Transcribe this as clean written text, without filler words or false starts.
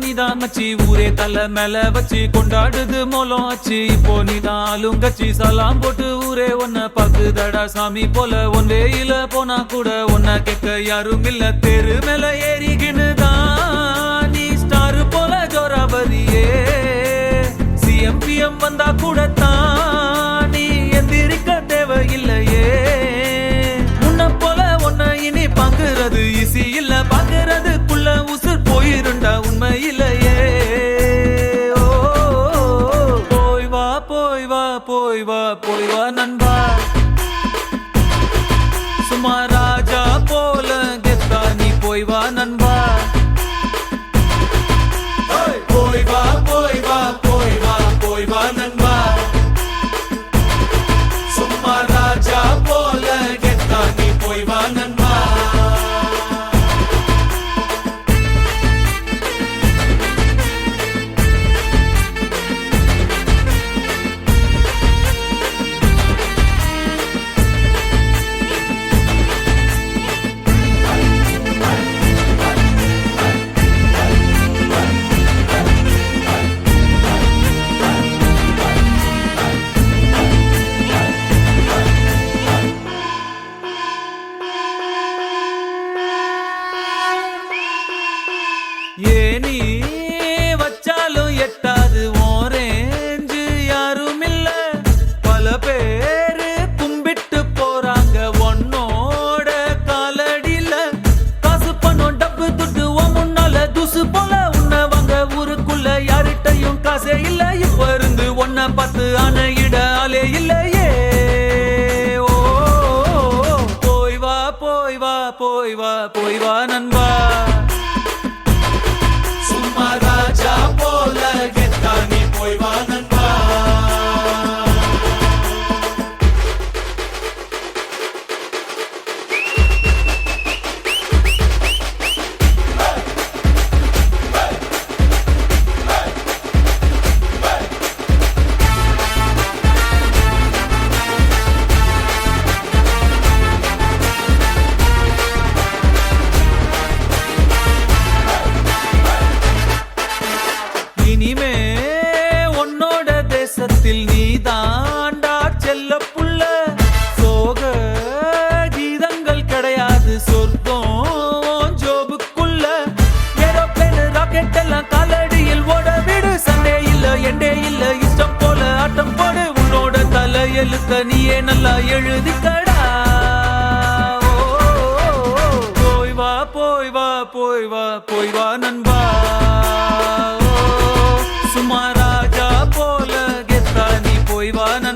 நீதான் மச்சி ஊரே தலை மேல வச்சு கொண்டாடுது மோலம் ஆச்சு இப்போ நீதான் ஆளுங்கச்சி சலாம் போட்டு ஊரே ஒன்ன பாக்குதடா சாமி போல ஒன் வேயில போனா கூட ஒன்ன கேட்க யாரும் இல்ல தெரு மேல ஏறிகினுதான் நீ ஸ்டார் போல ஜோராபதியே சிஎம்பிஎம் வந்தா கூட தான் நீ எந்திரிக்க தேவையில்லையே உன்ன போல ஒன்ன இனி பாக்குறது ஈஸி இல்ல பாக்குறதுக்குள்ள உசுர் போயிருண்டா உண்மையிலையே போய் வா போய் வா போய் வா போய் வா நண்பா சும்மா ராஜா போல கெத்தா நீ போய் வா நண்பா போய் வா போய் வா போய் வா போய் வா நண்பா சும்மா ராஜா போல கெத்தா நீ போய் வா நண்பா ஏனி வச்சாலும் எட்டாது ஓரேஞ்சு யாரும் இல்ல பல பேரு கும்பிட்டு போறாங்க ஒன்னோட காலடியில காசு பணம் டப்பு துட்டு முன்னால தூசு போல உன்னை வாங்க ஊருக்குள்ள யார்கிட்டையும் காசே இல்ல இப்ப இருந்து ஒன்ன பார்த்து ஆனையிட ஆளே இல்லையே ஓ போய் வா போய் வா போய் வா போய் வா நண்பா சும்மா ராஜா போல கெத்தா நீ போய் வா நண்பா இனிமே உன்னோட தேசத்தில் நீ தாண்டா செல்ல புள்ள சோக கீதங்கள் கிடையாது சொர்க்கம் ஜோபுக்குள்ள ஏரோப்ளேன் ராக்கெட் எல்லாம் காலடியில் ஓட விடு சண்டே இல்ல எண்டே இல்ல இஷ்டம் போல ஆட்டம் போடு உன்னோட தலை எழுத்த நீயே நல்லா எழுதிக்கடா போய் வா போய் வா போய் வா போய் வா நண்பா சும்மா ராஜா போல கெத்தா நீ போய் வா நண்பா